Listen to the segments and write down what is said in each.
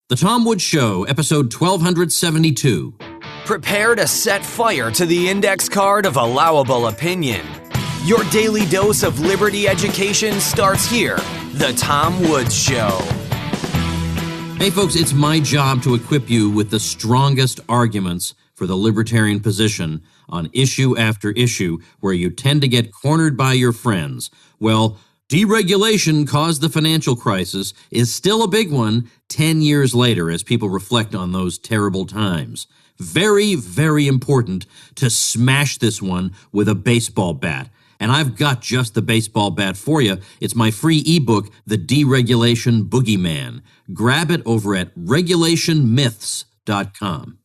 The Tom Woods Show, episode 1272. Prepare to set fire to the index card of allowable opinion. Your daily dose of liberty education starts here. The Tom Woods Show. Hey folks, it's my job to equip you with the strongest arguments for the libertarian position on issue after issue where you tend to get cornered by your friends. Well, deregulation caused the financial crisis is still a big one 10 years later as people reflect on those terrible times. Very, very important to smash this one with a baseball bat. And I've got just the baseball bat for you. It's my free ebook, The Deregulation Boogeyman. Grab it over at regulationmyths.com.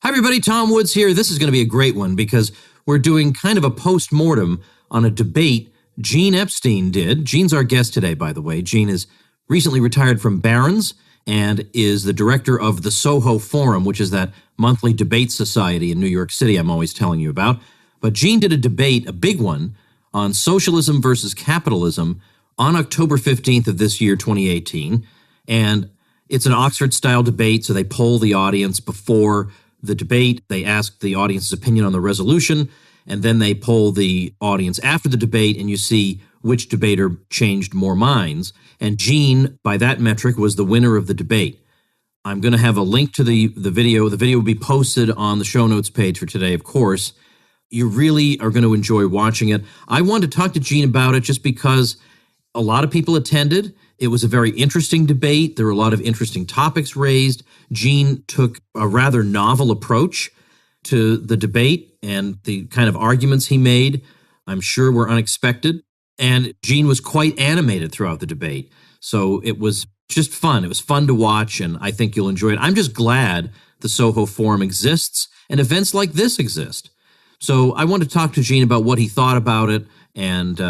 Hi everybody, Tom Woods here. This is going to be a great one because we're doing kind of a post-mortem on a debate Gene Epstein did. Gene's our guest today, by the way. Gene is recently retired from Barron's and is the director of the Soho Forum, which is that monthly debate society in New York City I'm always telling you about. But Gene did a debate, a big one, on socialism versus capitalism on October 15th of this year, 2018. And it's an Oxford-style debate, so they poll the audience before the debate. They ask the audience's opinion on the resolution, and then they poll the audience after the debate, and you see which debater changed more minds. And Gene, by that metric, was the winner of the debate. I'm going to have a link to the video. The video will be posted on the show notes page for today, of course. You really are going to enjoy watching it. I wanted to talk to Gene about it just because a lot of people attended. It was a very interesting debate. There were a lot of interesting topics raised. Gene took a rather novel approach to the debate, and the kind of arguments he made, I'm sure, were unexpected. And Gene was quite animated throughout the debate. So it was just fun. It was fun to watch, and I think you'll enjoy it. I'm just glad the Soho Forum exists and events like this exist. So I want to talk to Gene about what he thought about it and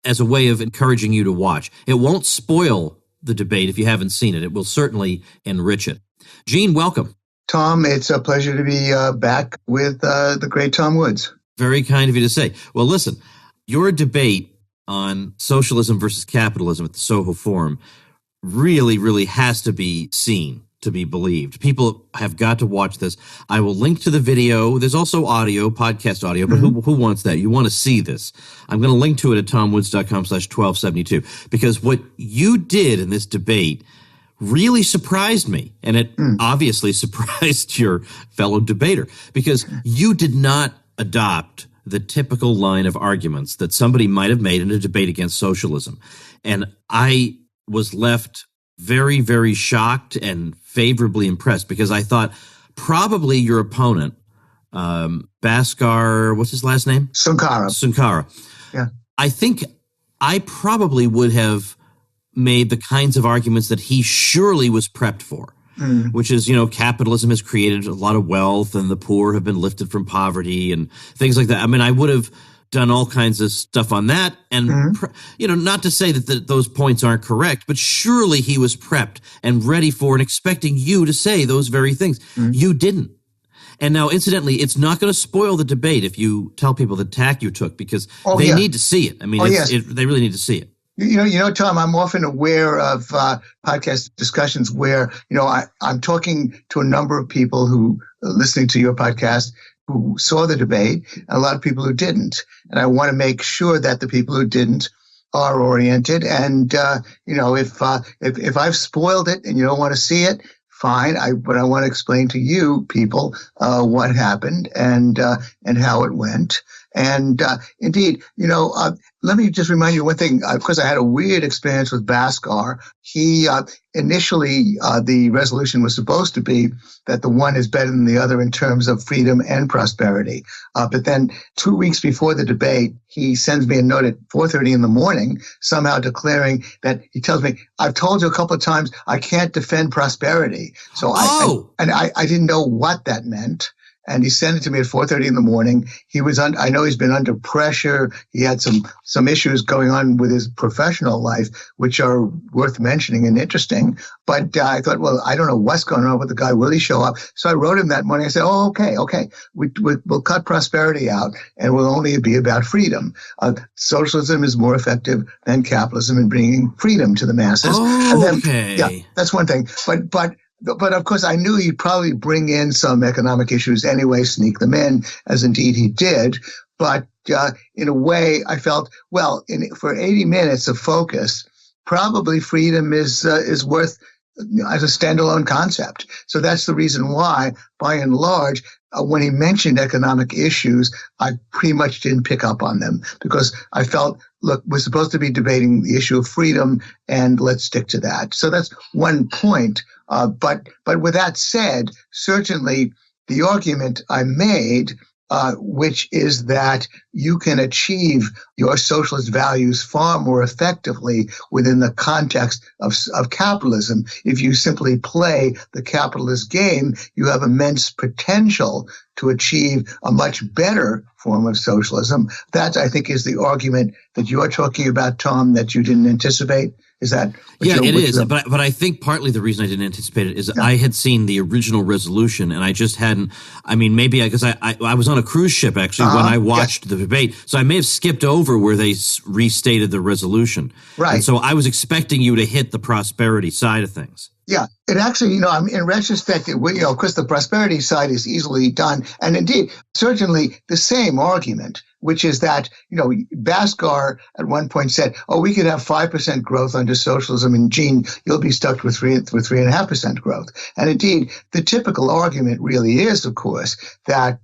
as a way of encouraging you to watch. It won't spoil the debate if you haven't seen it. It will certainly enrich it. Gene, welcome. Tom, it's a pleasure to be back with the great Tom Woods. Very kind of you to say. Well, listen, your debate on socialism versus capitalism at the Soho Forum really, really has to be seen to be believed. People have got to watch this. I will link to the video. There's also audio, podcast audio, but who wants that? You want to see this. I'm going to link to it at tomwoods.com/1272 because what you did in this debate really surprised me, and it obviously surprised your fellow debater because you did not adopt the typical line of arguments that somebody might have made in a debate against socialism. And I was left very, very shocked and favorably impressed because I thought probably your opponent, Bhaskar, what's his last name? Sunkara. Yeah. I think I probably would have made the kinds of arguments that he surely was prepped for, which is, capitalism has created a lot of wealth and the poor have been lifted from poverty and things like that. I mean, I would have done all kinds of stuff on that. And, not to say that those points aren't correct, but surely he was prepped and ready for and expecting you to say those very things. You didn't. And now, incidentally, it's not going to spoil the debate if you tell people the tack you took because they need to see it. I mean, they really need to see it. Tom, I'm often aware of podcast discussions where, I'm talking to a number of people who are listening to your podcast who saw the debate, and a lot of people who didn't. And I want to make sure that the people who didn't are oriented. And, if I've spoiled it and you don't want to see it, fine. But I want to explain to you people what happened and how it went. And indeed, let me just remind you one thing. Of course, I had a weird experience with Bhaskar. He initially, the resolution was supposed to be that the one is better than the other in terms of freedom and prosperity. But then 2 weeks before the debate, he sends me a note at 4:30 in the morning, somehow declaring that he tells me, I've told you a couple of times I can't defend prosperity. So I didn't know what that meant. And he sent it to me at 4:30 in the morning. I know he's been under pressure. He had some issues going on with his professional life, which are worth mentioning and interesting. But I thought, well, I don't know what's going on with the guy. Will he show up? So I wrote him that morning. I said, okay. We'll cut prosperity out and we'll only be about freedom. Socialism is more effective than capitalism in bringing freedom to the masses. Oh, and then, okay. Yeah, that's one thing. But But of course, I knew he'd probably bring in some economic issues anyway, sneak them in, as indeed he did. But in a way, I felt, well, for 80 minutes of focus, probably freedom is worth as a standalone concept. So that's the reason why, by and large, when he mentioned economic issues, I pretty much didn't pick up on them because I felt, look, we're supposed to be debating the issue of freedom, and let's stick to that. So that's one point. But with that said, certainly the argument I made, which is that you can achieve your socialist values far more effectively within the context of capitalism. If you simply play the capitalist game, you have immense potential to achieve a much better form of socialism. That, I think, is the argument that you're talking about, Tom, that you didn't anticipate. Is that? Yeah, it is. But I think partly the reason I didn't anticipate it is I had seen the original resolution and I just hadn't. I mean, maybe because I was on a cruise ship actually when I watched the debate, so I may have skipped over where they restated the resolution. Right. And so I was expecting you to hit the prosperity side of things. Yeah, it actually, in retrospect, of course, the prosperity side is easily done. And indeed, certainly the same argument, which is that, Bhaskar at one point said, we could have 5% growth under socialism, and Gene, you'll be stuck with 3.5% growth. And indeed, the typical argument really is, of course, that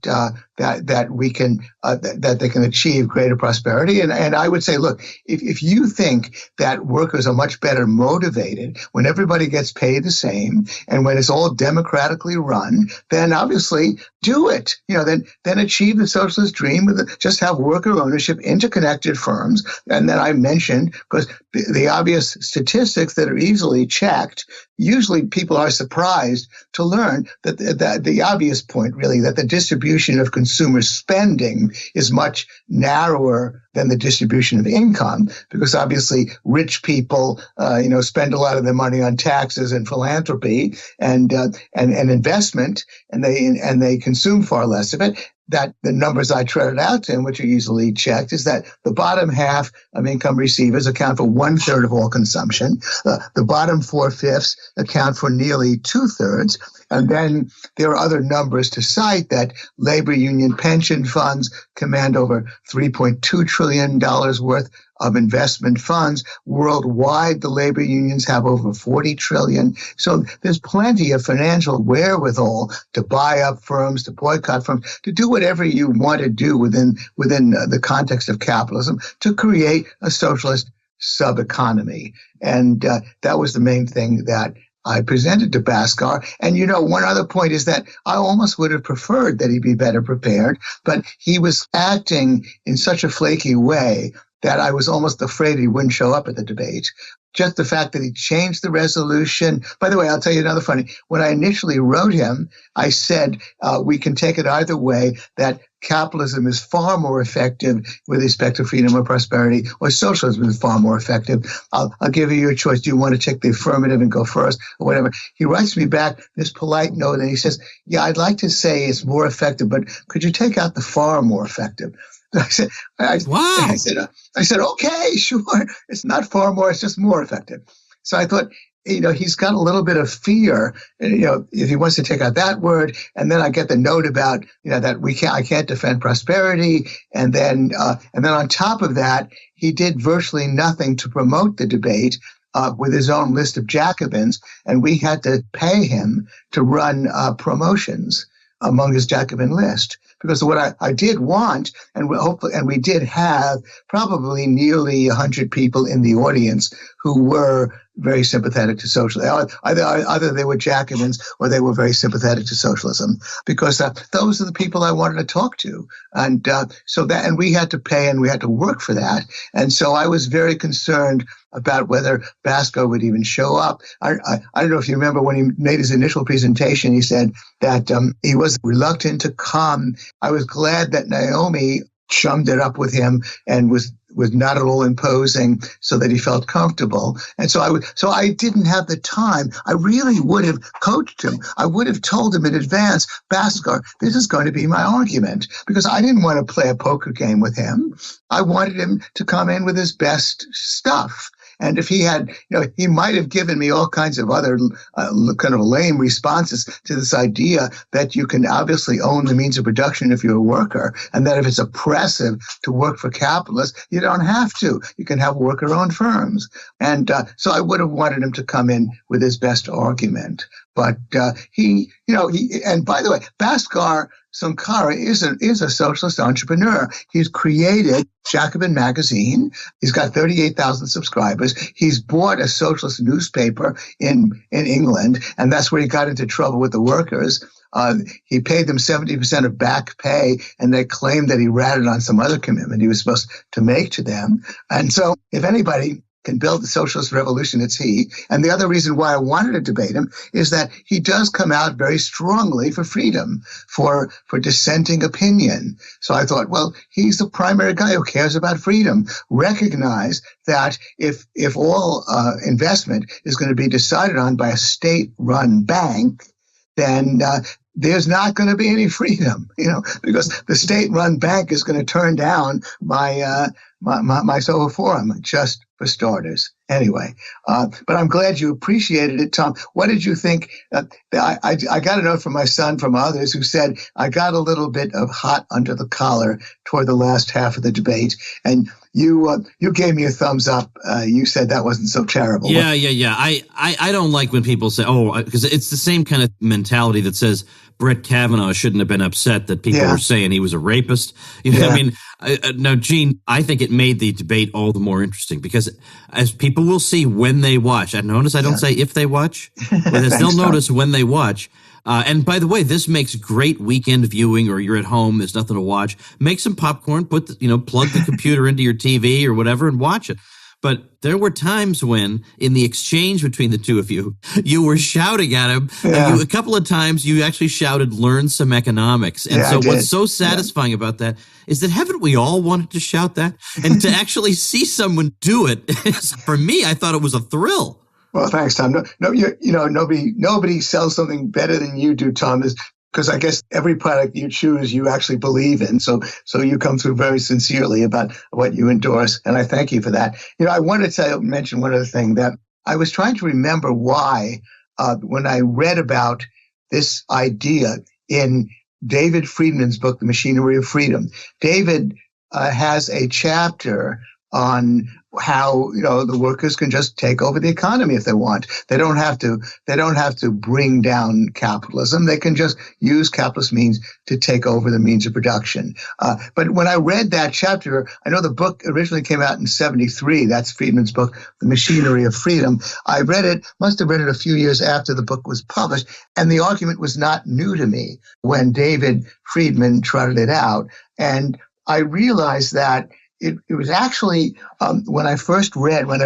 we can that they can achieve greater prosperity. And I would say, look, if you think that workers are much better motivated when everybody gets paid the same and when it's all democratically run, then obviously do it. Then achieve the socialist dream with just have worker ownership, interconnected firms. And then I mentioned, because the obvious statistics that are easily checked, usually people are surprised to learn that the obvious point, really, that the distribution of consumer spending is much narrower than the distribution of income, because obviously rich people, spend a lot of their money on taxes and philanthropy and investment, and they consume far less of it. That the numbers I trotted out to him, which are easily checked, is that the bottom half of income receivers account for 1/3 of all consumption. The bottom 4/5 account for nearly 2/3. And then there are other numbers to cite that labor union pension funds command over $3.2 trillion worth of investment funds. Worldwide, the labor unions have over 40 trillion. So there's plenty of financial wherewithal to buy up firms, to boycott firms, to do whatever you want to do within the context of capitalism to create a socialist sub-economy. And that was the main thing that I presented to Bhaskar. And, one other point is that I almost would have preferred that he be better prepared, but he was acting in such a flaky way that I was almost afraid he wouldn't show up at the debate. Just the fact that he changed the resolution. By the way, I'll tell you another funny. When I initially wrote him, I said, we can take it either way, that capitalism is far more effective with respect to freedom or prosperity, or socialism is far more effective. I'll give you your choice. Do you want to take the affirmative and go first, or whatever? He writes me back this polite note, and he says, yeah, I'd like to say it's more effective, but could you take out the far more effective? I said, wow. I said, okay, sure. It's not far more, it's just more effective. So I thought, he's got a little bit of fear, if he wants to take out that word. And then I get the note about, that I can't defend prosperity. And then on top of that, he did virtually nothing to promote the debate with his own list of Jacobins. And we had to pay him to run promotions among his Jacobin list. Because what I did want, and we did have probably nearly 100 people in the audience who were very sympathetic to socialism. Either they were Jacobins or they were very sympathetic to socialism, because those are the people I wanted to talk to. And and we had to pay and we had to work for that. And so I was very concerned about whether Bhaskar would even show up. I don't know if you remember when he made his initial presentation, he said that he was reluctant to come. I was glad that Naomi chummed it up with him and was not at all imposing, so that he felt comfortable. And so I didn't have the time. I really would have coached him. I would have told him in advance, Bhaskar, this is going to be my argument, because I didn't want to play a poker game with him. I wanted him to come in with his best stuff. And if he had, he might have given me all kinds of other kind of lame responses to this idea that you can obviously own the means of production if you're a worker, and that if it's oppressive to work for capitalists, you don't have to. You can have worker-owned firms. And so I would have wanted him to come in with his best argument. But and by the way, Bhaskar Sunkara is a socialist entrepreneur. He's created Jacobin magazine. He's got 38,000 subscribers. He's bought a socialist newspaper in England, and that's where he got into trouble with the workers. He paid them 70% of back pay, and they claimed that he ratted on some other commitment he was supposed to make to them. And so if anybody can build the socialist revolution, it's he. And the other reason why I wanted to debate him is that he does come out very strongly for freedom, for dissenting opinion. So I thought, well, he's the primary guy who cares about freedom. Recognize that if all investment is going to be decided on by a state-run bank, then there's not going to be any freedom, because the state-run bank is going to turn down my Soho Forum, just for starters. Anyway, but I'm glad you appreciated it, Tom. What did you think? I got a note from my son, from others, who said I got a little bit of hot under the collar toward the last half of the debate, and you gave me a thumbs up. You said that wasn't so terrible. Yeah. I don't like when people say, because it's the same kind of mentality that says Brett Kavanaugh shouldn't have been upset that people were saying he was a rapist. I mean, no, Gene, I think it made the debate all the more interesting because as people will see when they watch, I notice I don't say if they watch, but they'll notice when they watch. And by the way, this makes great weekend viewing, or you're at home, there's nothing to watch. Make some popcorn, plug the computer into your TV or whatever and watch it. But there were times when, in the exchange between the two of you, you were shouting at him. Yeah. And a couple of times you actually shouted, "Learn some economics." And so what's so satisfying about that is that haven't we all wanted to shout that? And to actually see someone do it, for me, I thought it was a thrill. Well, thanks, Tom. Nobody sells something better than you do, Tom, because I guess every product you choose, you actually believe in. So you come through very sincerely about what you endorse, and I thank you for that. I wanted to mention one other thing, that I was trying to remember why, when I read about this idea in David Friedman's book, The Machinery of Freedom. David has a chapter on how the workers can just take over the economy if they want. They don't have to bring down capitalism. They can just use capitalist means to take over the means of production. But when I read that chapter, I know the book originally came out in 1973. That's Friedman's book, The Machinery of Freedom. I must have read it a few years after the book was published, and the argument was not new to me when David Friedman trotted it out. And I realized that it was actually when I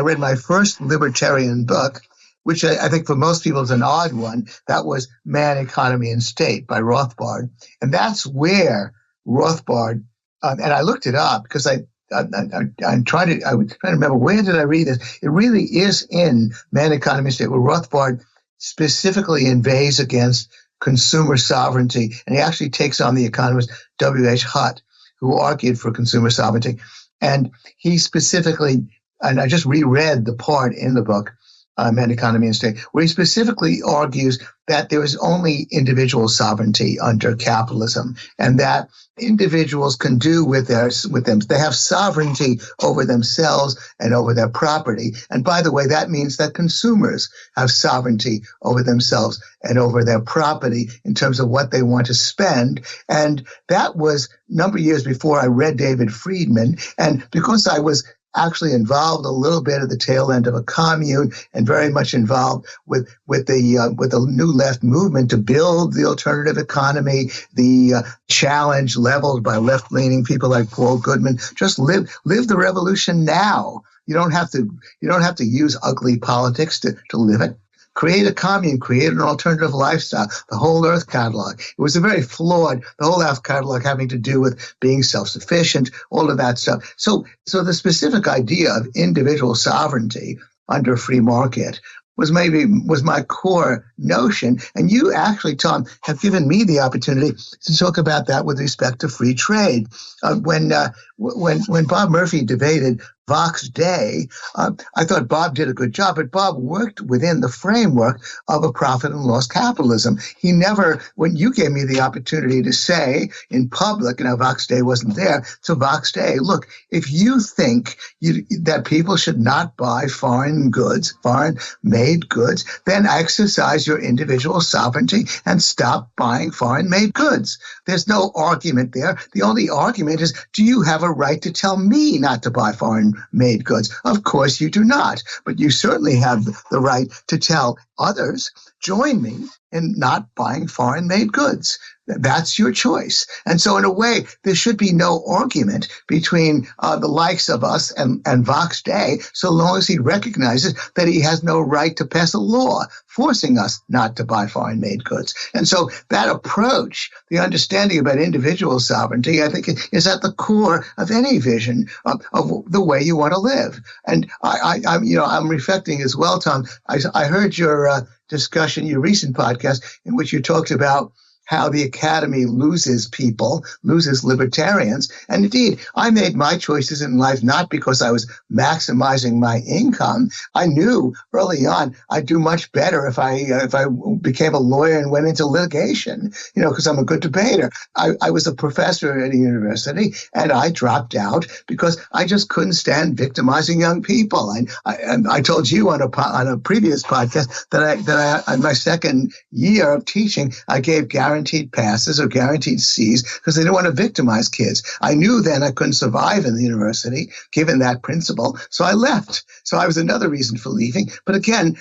read my first libertarian book, which I think for most people is an odd one. That was Man, Economy, and State by Rothbard, and that's where Rothbard. And I looked it up because I was trying to remember, where did I read this? It really is in Man, Economy, and State, where Rothbard specifically inveighs against consumer sovereignty, and he actually takes on the economist W.H. Hutt, who argued for consumer sovereignty. And he specifically, and I just reread the part in the book, Man, Economy, and State, where he specifically argues that there is only individual sovereignty under capitalism, and that individuals can do with them. They have sovereignty over themselves and over their property. And by the way, that means that consumers have sovereignty over themselves and over their property in terms of what they want to spend. And that was a number of years before I read David Friedman. And because I was actually involved a little bit at the tail end of a commune and very much involved with the New Left movement to build the alternative economy, the challenge leveled by left-leaning people like Paul Goodman. Just live the revolution now. You don't have to use ugly politics to live it. Create a commune, create an alternative lifestyle, the whole Earth catalog. It was a very flawed, the whole Earth catalog having to do with being self-sufficient, all of that stuff. So the specific idea of individual sovereignty under a free market was my core notion. And you actually, Tom, have given me the opportunity to talk about that with respect to free trade. When Bob Murphy debated Vox Day, I thought Bob did a good job, but Bob worked within the framework of a profit and loss capitalism. He never, when you gave me the opportunity to say in public, Vox Day wasn't there, so Vox Day, look, if you think that people should not buy foreign goods, foreign-made goods, then exercise your individual sovereignty and stop buying foreign-made goods. There's no argument there. The only argument is, do you have a right to tell me not to buy foreign-made goods? Of course you do not, but you certainly have the right to tell others, join me in not buying foreign-made goods. That's your choice. And so in a way, there should be no argument between the likes of us and Vox Day, so long as he recognizes that he has no right to pass a law forcing us not to buy foreign-made goods. And so that approach, the understanding about individual sovereignty, I think is at the core of any vision of the way you want to live. And I'm reflecting as well, Tom. I heard your discussion, your recent podcast, in which you talked about how the academy loses people, loses libertarians. And indeed, I made my choices in life not because I was maximizing my income. I knew early on I'd do much better if I became a lawyer and went into litigation, because I'm a good debater. I was a professor at a university, and I dropped out because I just couldn't stand victimizing young people. And I told you on a previous podcast that I in my second year of teaching, I gave guaranteed passes or guaranteed C's because they didn't want to victimize kids. I knew then I couldn't survive in the university given that principle, so I left. So I was another reason for leaving. But again,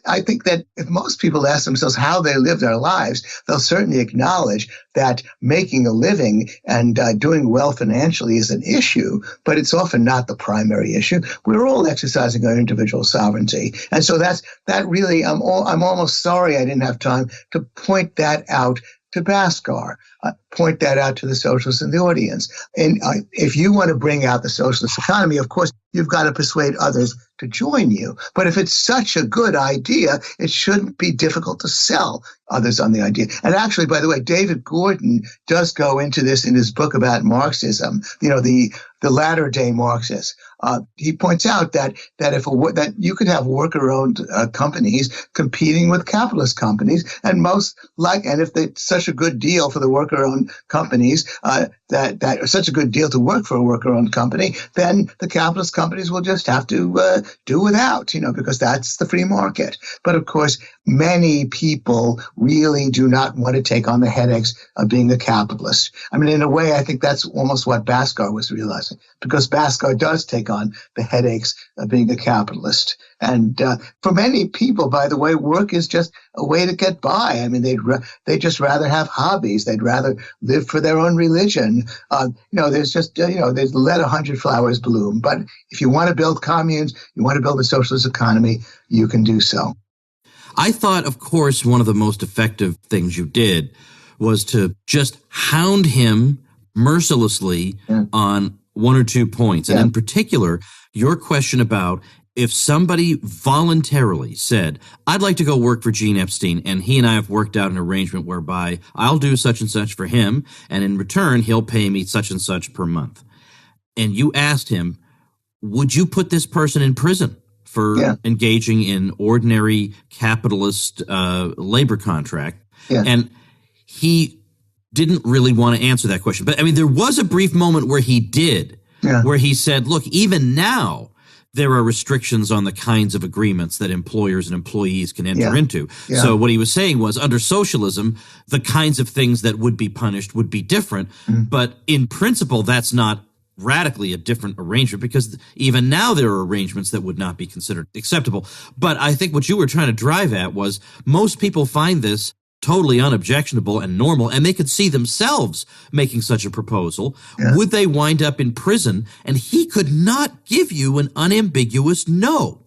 I think that if most people ask themselves how they live their lives, they'll certainly acknowledge that making a living and doing well financially is an issue, but it's often not the primary issue. We're all exercising our individual sovereignty. And so that really, I'm almost sorry I didn't have time to point that out to Bhaskar, point that out to the socialists in the audience. And if you want to bring out the socialist economy, of course, you've got to persuade others to join you. But if it's such a good idea, it shouldn't be difficult to sell others on the idea. And actually, by the way, David Gordon does go into this in his book about Marxism, the latter-day Marxists. He points out that that you could have worker-owned companies competing with capitalist companies, and if it's such a good deal for the worker-owned companies, that such a good deal to work for a worker-owned company, then the capitalist companies will just have to do without, because that's the free market. But of course, many people really do not want to take on the headaches of being a capitalist. I mean, in a way, I think that's almost what Bhaskar was realizing, because Bhaskar does take on the headaches of being a capitalist. And for many people, by the way, work is just a way to get by. I mean, they'd just rather have hobbies. They'd rather live for their own religion. There's just, there's let 100 flowers bloom. But if you want to build communes, you want to build a socialist economy, you can do so. I thought, of course, one of the most effective things you did was to just hound him mercilessly on one or 2 points. And in particular, your question about if somebody voluntarily said, I'd like to go work for Gene Epstein, and he and I have worked out an arrangement whereby I'll do such and such for him, and in return, he'll pay me such and such per month. And you asked him, would you put this person in prison for engaging in ordinary capitalist labor contract? And he didn't really want to answer that question. But I mean, there was a brief moment where he did, where he said, look, even now, there are restrictions on the kinds of agreements that employers and employees can enter into. So what he was saying was, under socialism, the kinds of things that would be punished would be different. But in principle, that's not radically a different arrangement, because even now there are arrangements that would not be considered acceptable. But I think what you were trying to drive at was most people find this totally unobjectionable and normal, and they could see themselves making such a proposal. Would they wind up in prison? And he could not give you an unambiguous no.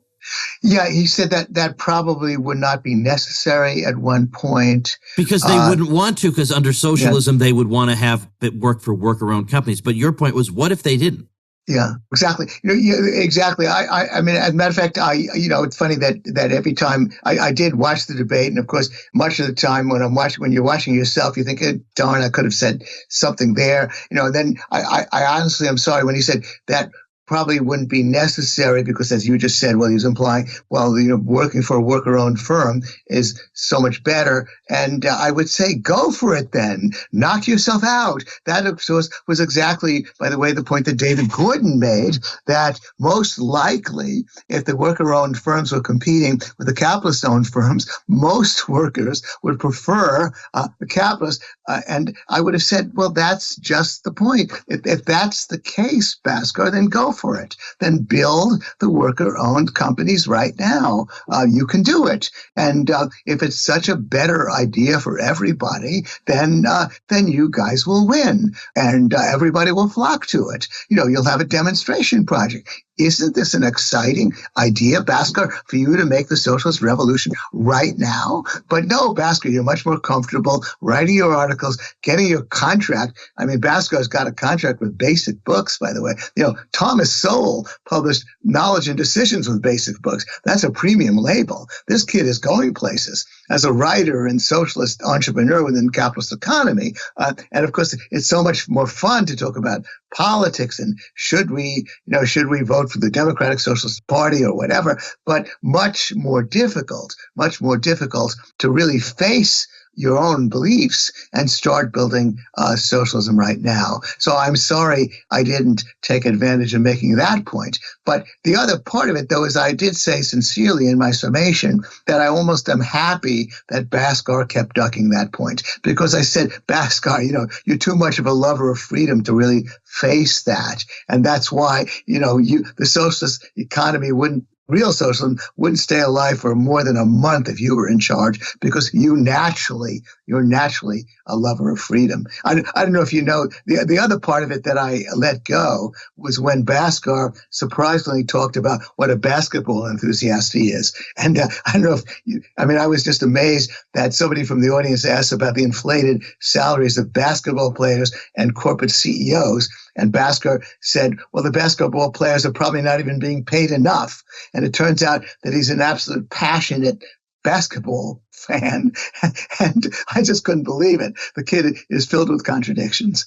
Yeah, he said that probably would not be necessary at one point. Because they wouldn't want to, because under socialism, they would want to have it work for worker-owned companies. But your point was, what if they didn't? Yeah, exactly. Exactly. I mean, as a matter of fact, it's funny that every time I did watch the debate, and of course, much of the time when you're watching yourself, you think, darn, I could have said something there. Then I honestly, I'm sorry when he said that probably wouldn't be necessary because, as you just said, well, he was implying, well, working for a worker-owned firm is so much better. And I would say, go for it then. Knock yourself out. That, of course, was exactly, by the way, the point that David Gordon made, that most likely, if the worker-owned firms were competing with the capitalist-owned firms, most workers would prefer the capitalists. And I would have said, well, that's just the point. If that's the case, Bhaskar, then go for it. Then build the worker-owned companies right now. You can do it. And if it's such a better idea for everybody, then you guys will win, and everybody will flock to it. You'll have a demonstration project. Isn't this an exciting idea, Bhaskar, for you to make the socialist revolution right now? But no, Bhaskar, you're much more comfortable writing your articles, getting your contract. I mean, Bhaskar's got a contract with Basic Books, by the way. Thomas Sowell published Knowledge and Decisions with Basic Books. That's a premium label. This kid is going places as a writer and socialist entrepreneur within the capitalist economy. And of course, it's so much more fun to talk about politics and should we vote for the Democratic Socialist Party or whatever, but much more difficult to really face your own beliefs and start building socialism right now. So I'm sorry I didn't take advantage of making that point. But the other part of it, though, is I did say sincerely in my summation that I almost am happy that Bhaskar kept ducking that point, because I said, Bhaskar, you're too much of a lover of freedom to really face that. And that's why, the socialist economy real socialism wouldn't stay alive for more than a month if you were in charge, because you're naturally a lover of freedom. I don't know if you know, the other part of it that I let go was when Bhaskar surprisingly talked about what a basketball enthusiast he is. And I don't know I was just amazed that somebody from the audience asked about the inflated salaries of basketball players and corporate CEOs. And Bhaskar said, well, the basketball players are probably not even being paid enough. And it turns out that he's an absolute passionate basketball fan. And I just couldn't believe it. The kid is filled with contradictions.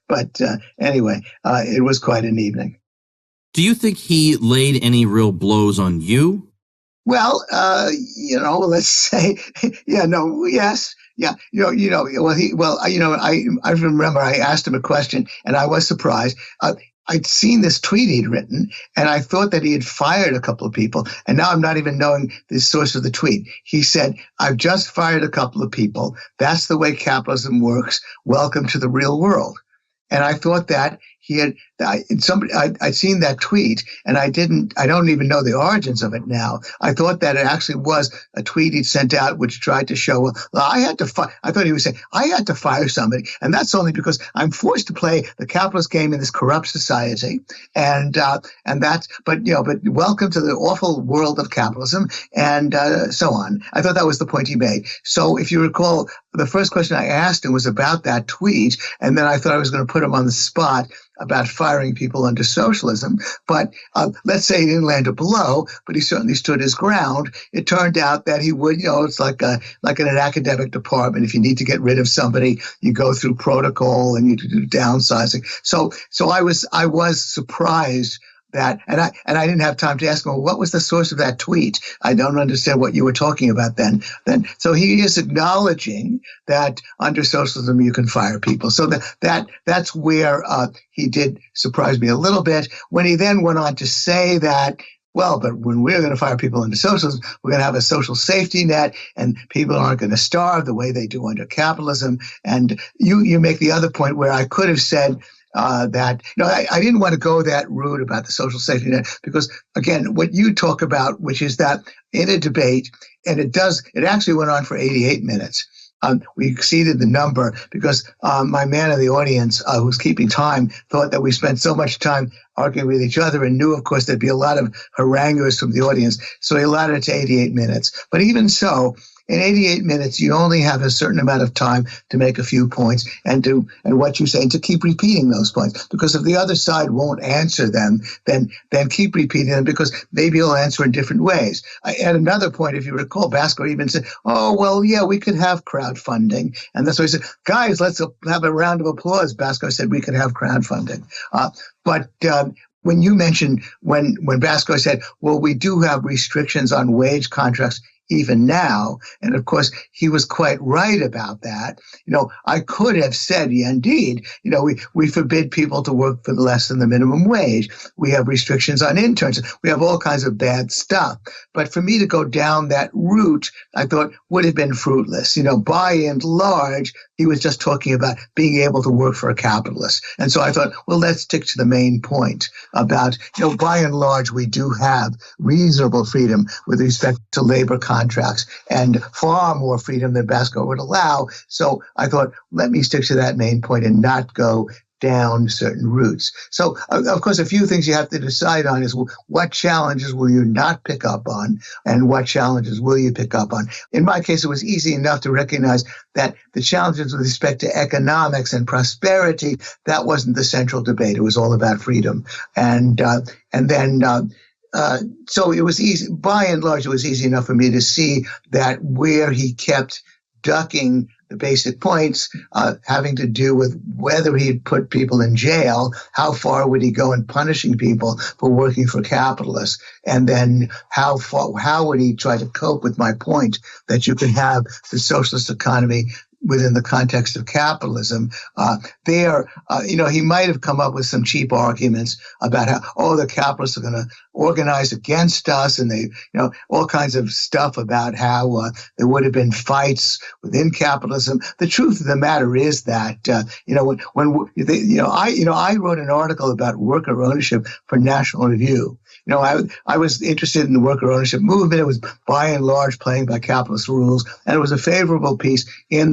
But anyway, it was quite an evening. Do you think he laid any real blows on you? Well, let's say, yes. Yeah, I remember I asked him a question and I was surprised. I'd seen this tweet he'd written and I thought that he had fired a couple of people. And now I'm not even knowing the source of the tweet. He said, I've just fired a couple of people. That's the way capitalism works. Welcome to the real world. And I thought that I'd seen that tweet and I don't even know the origins of it now. I thought that it actually was a tweet he'd sent out which tried to show, I thought he was saying, I had to fire somebody. And that's only because I'm forced to play the capitalist game in this corrupt society. But welcome to the awful world of capitalism and so on. I thought that was the point he made. So if you recall, the first question I asked him was about that tweet. And then I thought I was going to put him on the spot about firing people under socialism. But let's say he didn't land a blow, but he certainly stood his ground. It turned out that he would, it's like in an academic department. If you need to get rid of somebody, you go through protocol and you do downsizing. So I was surprised that, and I didn't have time to ask him, well, what was the source of that tweet? I don't understand what you were talking about then. So he is acknowledging that under socialism you can fire people. So that's where he did surprise me a little bit when he then went on to say that, well, but when we're going to fire people under socialism, we're going to have a social safety net and people aren't going to starve the way they do under capitalism. And you make the other point where I could have said, I didn't want to go that route about the social safety net because, again, what you talk about, which is that in a debate, and it actually went on for 88 minutes. We exceeded the number because my man in the audience who's keeping time thought that we spent so much time arguing with each other and knew, of course, there'd be a lot of haranguers from the audience. So he allowed it to 88 minutes. But even so, in 88 minutes, you only have a certain amount of time to make a few points and what you say, and to keep repeating those points. Because if the other side won't answer them, then keep repeating them because maybe he'll answer in different ways. At another point, if you recall, Bhaskar even said, oh, well, yeah, we could have crowdfunding. And that's why he said, guys, let's have a round of applause. Bhaskar said we could have crowdfunding. But when you mentioned when Basco said, well, we do have restrictions on wage contracts even now. And of course, he was quite right about that. I could have said, yeah, indeed, we forbid people to work for less than the minimum wage. We have restrictions on interns. We have all kinds of bad stuff. But for me to go down that route, I thought would have been fruitless. By and large, he was just talking about being able to work for a capitalist. And so I thought, well, let's stick to the main point about, by and large, we do have reasonable freedom with respect to labor contracts and far more freedom than Basco would allow. So I thought, let me stick to that main point and not go down certain routes. So, of course, a few things you have to decide on is what challenges will you not pick up on and what challenges will you pick up on. In my case, it was easy enough to recognize that the challenges with respect to economics and prosperity, that wasn't the central debate. It was all about freedom. So it was easy, by and large, it was easy enough for me to see that where he kept ducking the basic points having to do with whether he'd put people in jail, how far would he go in punishing people for working for capitalists, and then how would he try to cope with my point that you can have the socialist economy within the context of capitalism. He might have come up with some cheap arguments about how, the capitalists are going to organize against us, and they, all kinds of stuff about how there would have been fights within capitalism. The truth of the matter is that, I wrote an article about worker ownership for National Review. I was interested in the worker ownership movement. It was by and large playing by capitalist rules, and it was a favorable piece in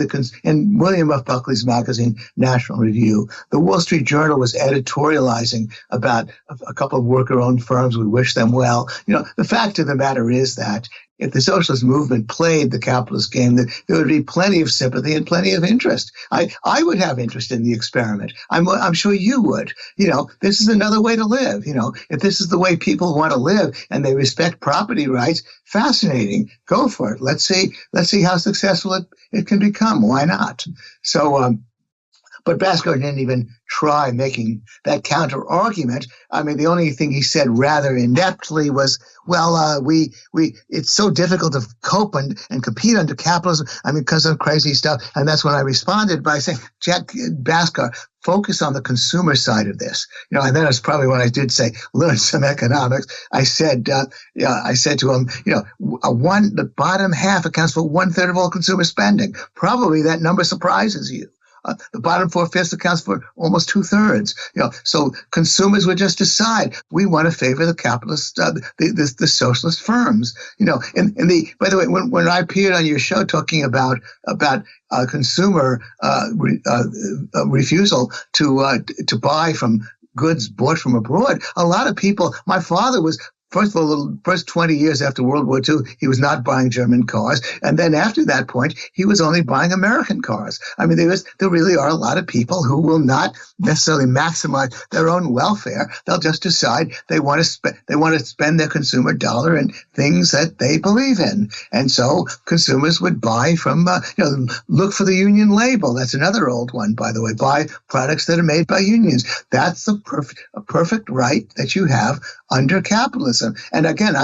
William F. Buckley's magazine, National Review. The Wall Street Journal was editorializing about a couple of worker-owned firms. We wish them well. The fact of the matter is that if the socialist movement played the capitalist game, there would be plenty of sympathy and plenty of interest. I would have interest in the experiment. I'm sure you would. This is another way to live. If this is the way people want to live and they respect property rights, fascinating. Go for it. Let's see how successful it can become. Why not? So, but Basco didn't even try making that counter argument. I mean, the only thing he said rather ineptly was, it's so difficult to cope and compete under capitalism. I mean, because of crazy stuff. And that's when I responded by saying, Basco, focus on the consumer side of this. And then it's probably when I did say, learn some economics. I said to him, the bottom half accounts for 1/3 of all consumer spending. Probably that number surprises you. The bottom 4/5 accounts for almost 2/3. So consumers would just decide we want to favor the capitalist, the socialist firms. By the way, when I appeared on your show talking about consumer refusal to buy from goods bought from abroad, a lot of people. My father was. First of all, the first 20 years after World War II, he was not buying German cars. And then after that point, he was only buying American cars. I mean, there really are a lot of people who will not necessarily maximize their own welfare. They'll just decide they want to spend their consumer dollar in things that they believe in. And so consumers would buy from, look for the union label. That's another old one, by the way. Buy products that are made by unions. That's a perfect right that you have under capitalism. And again,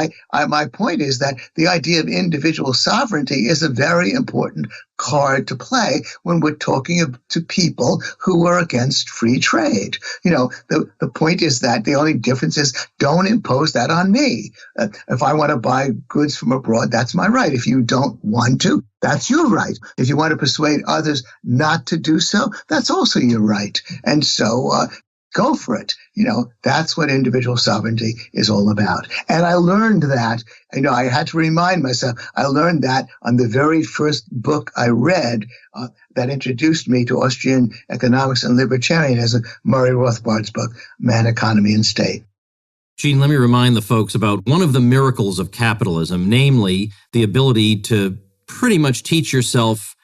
my point is that the idea of individual sovereignty is a very important card to play when we're talking to people who are against free trade. The point is that the only difference is don't impose that on me. If I want to buy goods from abroad, that's my right. If you don't want to, that's your right. If you want to persuade others not to do so, that's also your right. And so go for it. That's what individual sovereignty is all about. And I learned that, I had to remind myself, I learned that on the very first book I read that introduced me to Austrian economics and libertarianism, Murray Rothbard's book, Man, Economy, and State. Gene, let me remind the folks about one of the miracles of capitalism, namely the ability to pretty much teach yourself,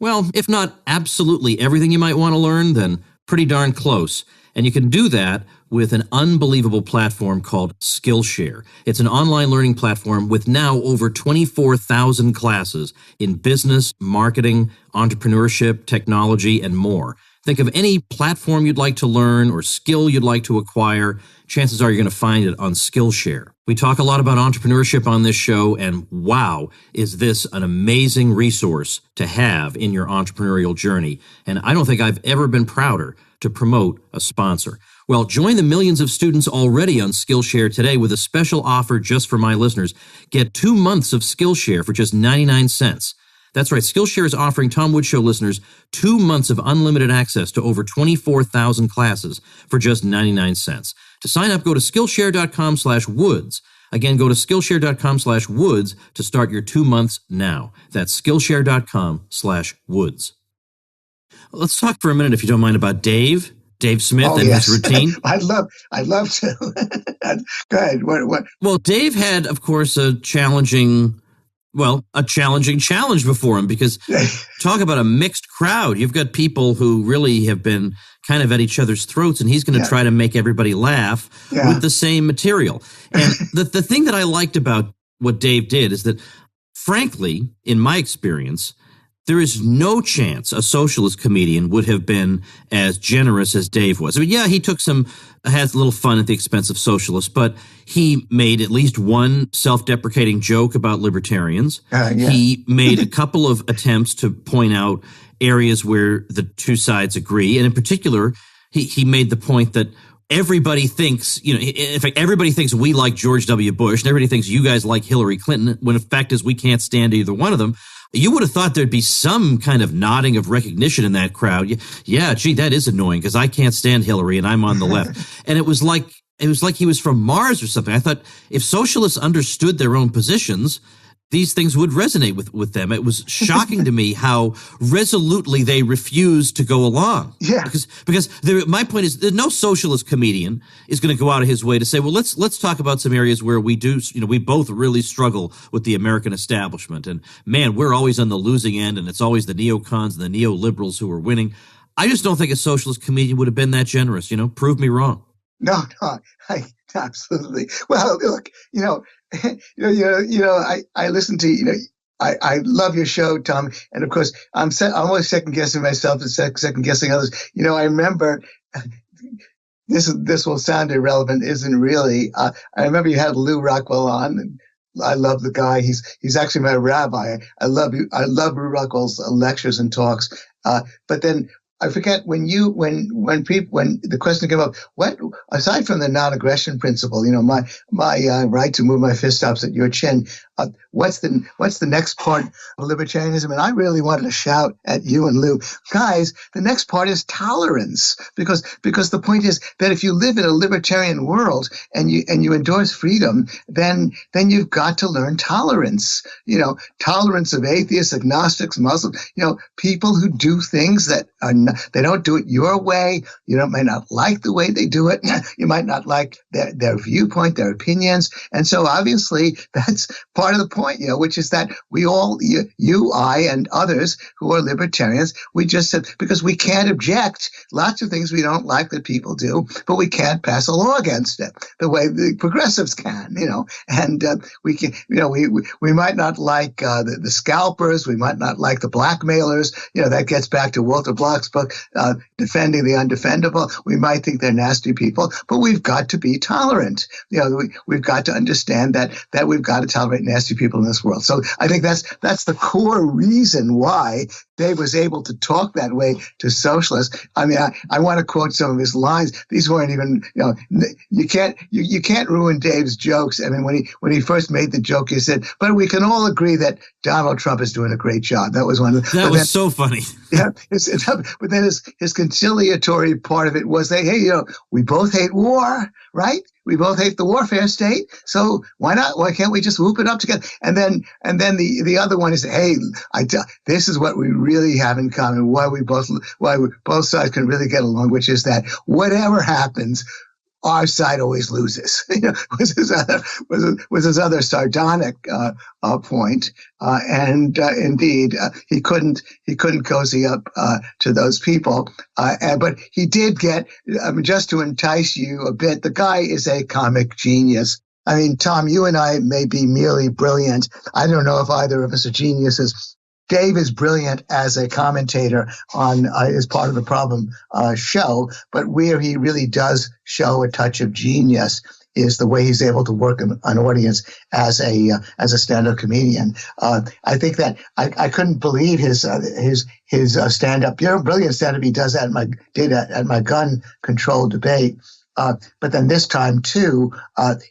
well, if not absolutely everything you might want to learn, then pretty darn close. And you can do that with an unbelievable platform called Skillshare. It's an online learning platform with now over 24,000 classes in business, marketing, entrepreneurship, technology, and more. Think of any platform you'd like to learn or skill you'd like to acquire. Chances are you're going to find it on Skillshare. We talk a lot about entrepreneurship on this show, and wow, is this an amazing resource to have in your entrepreneurial journey. And I don't think I've ever been prouder to promote a sponsor. Well, join the millions of students already on Skillshare today with a special offer just for my listeners. Get 2 months of Skillshare for just 99 cents. That's right. Skillshare is offering Tom Woods Show listeners 2 months of unlimited access to over 24,000 classes for just 99 cents. To sign up, go to Skillshare.com/Woods. Again, go to Skillshare.com/Woods to start your 2 months now. That's Skillshare.com/Woods. Let's talk for a minute, if you don't mind, about Dave Smith and his routine. I'd love to. Go ahead. What? Well, Dave had, of course, a challenging challenge before him, because talk about a mixed crowd. You've got people who really have been kind of at each other's throats, and he's going to try to make everybody laugh with the same material. And the thing that I liked about what Dave did is that, frankly, in my experience, there is no chance a socialist comedian would have been as generous as Dave was. I mean, he has a little fun at the expense of socialists, but he made at least one self-deprecating joke about libertarians. He made a couple of attempts to point out areas where the two sides agree. And in particular, he made the point that everybody thinks, in fact, everybody thinks we like George W. Bush, and everybody thinks you guys like Hillary Clinton, when the fact is we can't stand either one of them. You would have thought there'd be some kind of nodding of recognition in that crowd. Yeah, gee, that is annoying because I can't stand Hillary and I'm on the left. And it was like he was from Mars or something. I thought if socialists understood their own positions, these things would resonate with them. It was shocking to me how resolutely they refused to go along. Yeah. Because my point is that no socialist comedian is going to go out of his way to say, well, let's talk about some areas where we do, we both really struggle with the American establishment. And man, we're always on the losing end, and it's always the neocons and the neoliberals who are winning. I just don't think a socialist comedian would have been that generous. Prove me wrong. No, absolutely. Well, look, I listen to, I love your show, Tom. And of course, I'm always second guessing myself and second guessing others. I remember, this will sound irrelevant, isn't really. I remember you had Lou Rockwell on, and I love the guy. He's actually my rabbi. I love Lou Rockwell's lectures and talks. But then I forget when the question came up, what, aside from the non-aggression principle, my right to move my fist stops at your chin, what's the next part of libertarianism? And I really wanted to shout at you and Lou, guys, the next part is tolerance, because the point is that if you live in a libertarian world and you endorse freedom, then you've got to learn tolerance. Tolerance of atheists, agnostics, Muslims, people who do things that are they don't do it your way. You may not like the way they do it. You might not like their viewpoint, their opinions. And so obviously that's part of the point, which is that we all, you, I, and others who are libertarians, we just said, because we can't object lots of things we don't like that people do, but we can't pass a law against it the way the progressives can, and we can, we might not like the scalpers. We might not like the blackmailers. That gets back to Walter Block's book, Defending the Undefendable. We might think they're nasty people, but we've got to be tolerant. We've got to understand that we've got to tolerate nasty people in this world. So I think that's the core reason why Dave was able to talk that way to socialists. I mean, I want to quote some of his lines. These weren't even, you can't ruin Dave's jokes. I mean, when he first made the joke, he said, but we can all agree that Donald Trump is doing a great job. That was one of the. That was so funny. Yeah, but then his conciliatory part of it was that, hey, we both hate war, right? We both hate the warfare state, so why not? Why can't we just whoop it up together? And then the other one is, hey, this is what we really have in common. Why both sides can really get along, which is that whatever happens, our side always loses. Was his other sardonic point, and indeed he couldn't cozy up to those people. But he did get, just to entice you a bit. The guy is a comic genius. I mean, Tom, you and I may be merely brilliant. I don't know if either of us are geniuses. Dave is brilliant as a commentator on is part of the Problem show, but where he really does show a touch of genius is the way he's able to work an audience as a stand-up comedian. I think that I couldn't believe his stand-up. Brilliant stand-up he does at my gun control debate. But then this time too,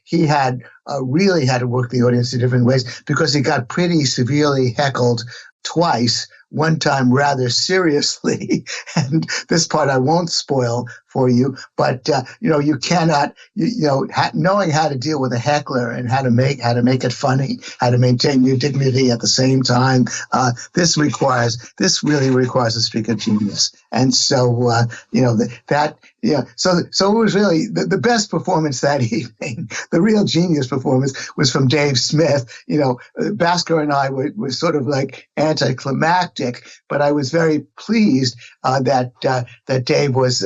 he had really had to work the audience in different ways because he got pretty severely heckled twice. One time rather seriously, and this part I won't spoil for you. But you cannot, knowing how to deal with a heckler and how to make it funny, how to maintain your dignity at the same time. This really requires a streak of genius. And so So it was really the best performance that evening. The real genius performance was from Dave Smith. Bhaskar and I were sort of like anticlimactic, but I was very pleased that Dave was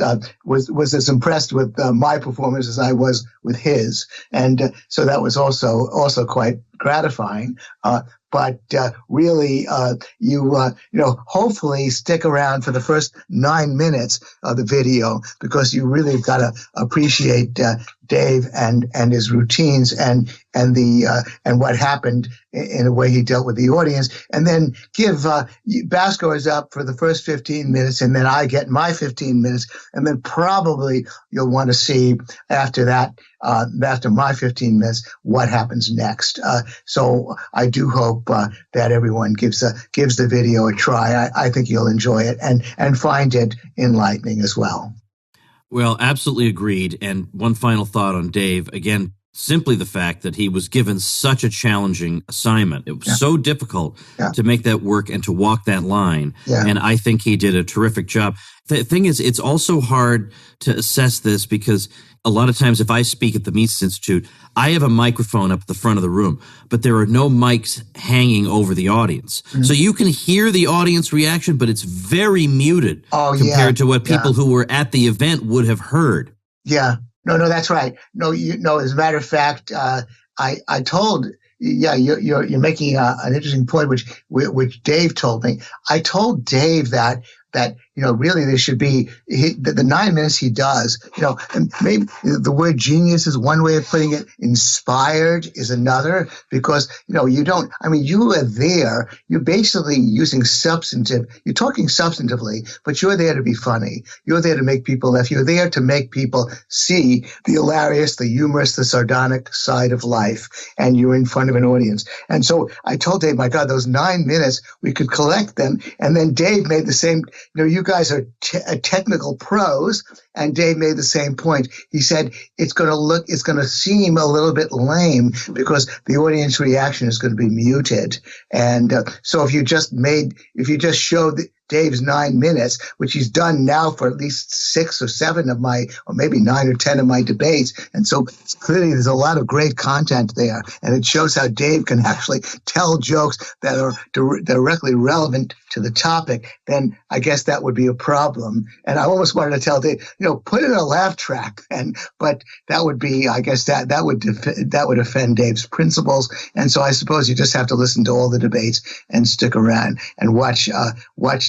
as impressed with my performance as I was with his, and so that was also quite gratifying. But really, hopefully stick around for the first 9 minutes of the video because you really got to appreciate Dave and his routines and what happened in a way he dealt with the audience, and then give Bhaskar is up for the first 15 minutes, and then I get my 15 minutes, and then probably you'll want to see after that. After my 15 minutes, what happens next? So I do hope that everyone gives the video a try. I think you'll enjoy it and find it enlightening as well. Well, absolutely agreed. And one final thought on Dave. Again, simply the fact that he was given such a challenging assignment. It was so difficult to make that work and to walk that line. Yeah. And I think he did a terrific job. The thing is, it's also hard to assess this because a lot of times if I speak at the Mises Institute, I have a microphone up at the front of the room, but there are no mics hanging over the audience. Mm-hmm. So you can hear the audience reaction, but it's very muted compared to what people who were at the event would have heard. Yeah. No, that's right. No, as a matter of fact, I told, you're making an interesting point, which Dave told me. I told Dave that really there should be the 9 minutes he does, and maybe the word genius is one way of putting it. Inspired is another, because, you are there, you're basically using you're talking substantively, but you're there to be funny. You're there to make people laugh. You're there to make people see the hilarious, the humorous, the sardonic side of life. And you're in front of an audience. And so I told Dave, my God, those 9 minutes, we could collect them. And then Dave made the same, you guys are technical pros, and Dave made the same point. He said it's going to seem a little bit lame because the audience reaction is going to be muted. And so if you just showed Dave's 9 minutes, which he's done now for at least 6 or 7 of my, or maybe 9 or 10 of my debates. And so clearly there's a lot of great content there. And it shows how Dave can actually tell jokes that are directly relevant to the topic. Then I guess that would be a problem. And I almost wanted to tell Dave, put in a laugh track. But that would be, I guess that would offend Dave's principles. And so I suppose you just have to listen to all the debates and stick around and watch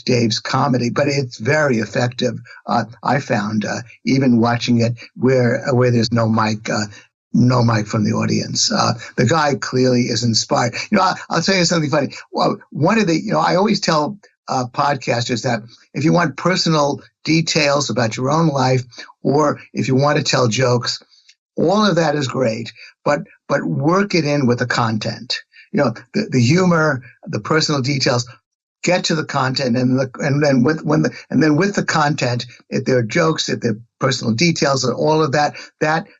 Dave's comedy, but it's very effective. I found even watching it where there's no mic from the audience. The guy clearly is inspired. I'll tell you something funny. Well, I always tell podcasters that if you want personal details about your own life, or if you want to tell jokes, all of that is great, but work it in with the content. The humor, the personal details. Get to the content, and then with the content, if there are jokes, if there are personal details, and all of that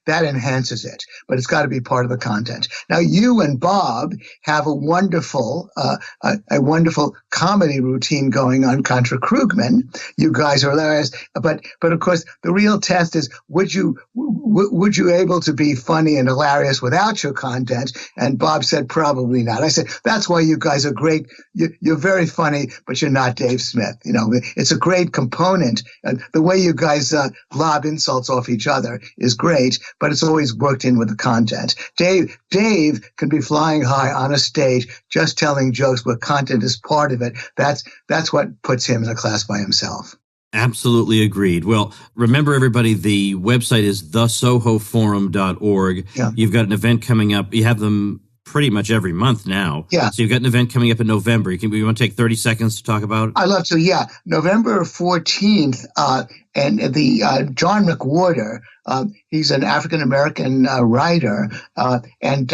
enhances it. But it's got to be part of the content. Now, you and Bob have a wonderful comedy routine going on, Contra Krugman. You guys are hilarious, but of course, the real test is would you able to be funny and hilarious without your content? And Bob said probably not. I said that's why you guys are great. You're very funny, but you're not Dave Smith. It's a great component. The way you guys lie lob insults off each other is great, but it's always worked in with the content. Dave can be flying high on a stage, just telling jokes where content is part of it. That's what puts him in a class by himself. Absolutely agreed. Well, remember, everybody, the website is thesohoforum.org. Yeah. You've got an event coming up. You have them pretty much every month now. Yeah. So you've got an event coming up in November. You want to take 30 seconds to talk about it? I'd love to, yeah. November 14th, and the John McWhorter, he's an African-American writer, and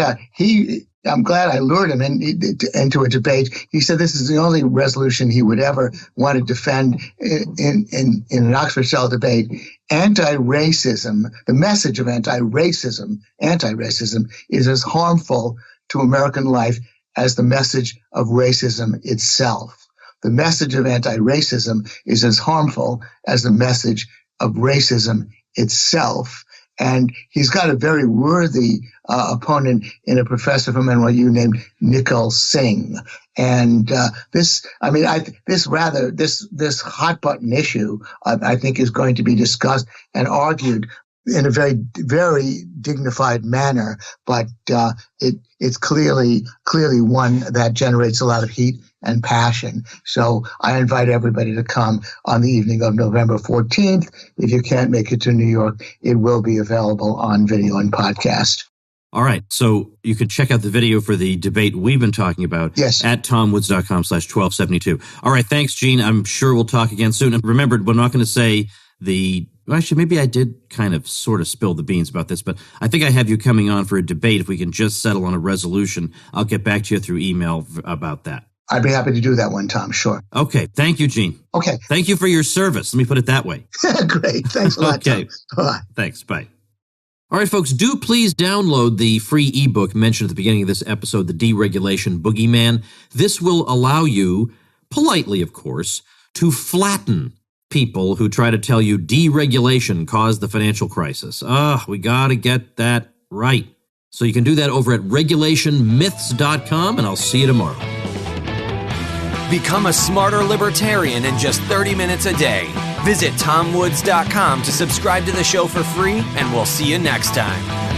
I'm glad I lured him into a debate. He said this is the only resolution he would ever want to defend in an Oxford-style debate. Anti-racism, the message of anti-racism is as harmful to American life as the message of racism itself. The message of anti-racism is as harmful as the message of racism itself. And he's got a very worthy opponent in a professor from NYU named Nikhil Singh. And this hot button issue, I think, is going to be discussed and argued in a very, very dignified manner. But it's clearly one that generates a lot of heat and passion. So I invite everybody to come on the evening of November 14th. If you can't make it to New York, it will be available on video and podcast. All right. So you could check out the video for the debate we've been talking about at tomwoods.com/1272. All right. Thanks, Gene. I'm sure we'll talk again soon. And remember, we're not going to say actually, maybe I did kind of sort of spill the beans about this, but I think I have you coming on for a debate. If we can just settle on a resolution, I'll get back to you through email about that. I'd be happy to do that one, Tom. Sure. Okay. Thank you, Gene. Okay. Thank you for your service. Let me put it that way. Great. Thanks a lot, okay. Tom. Bye. Thanks. Bye. All right, folks, do please download the free ebook mentioned at the beginning of this episode, The Deregulation Boogeyman. This will allow you, politely of course, to flatten people who try to tell you deregulation caused the financial crisis. We got to get that right. So you can do that over at regulationmyths.com, and I'll see you tomorrow. Become a smarter libertarian in just 30 minutes a day. Visit tomwoods.com to subscribe to the show for free, and we'll see you next time.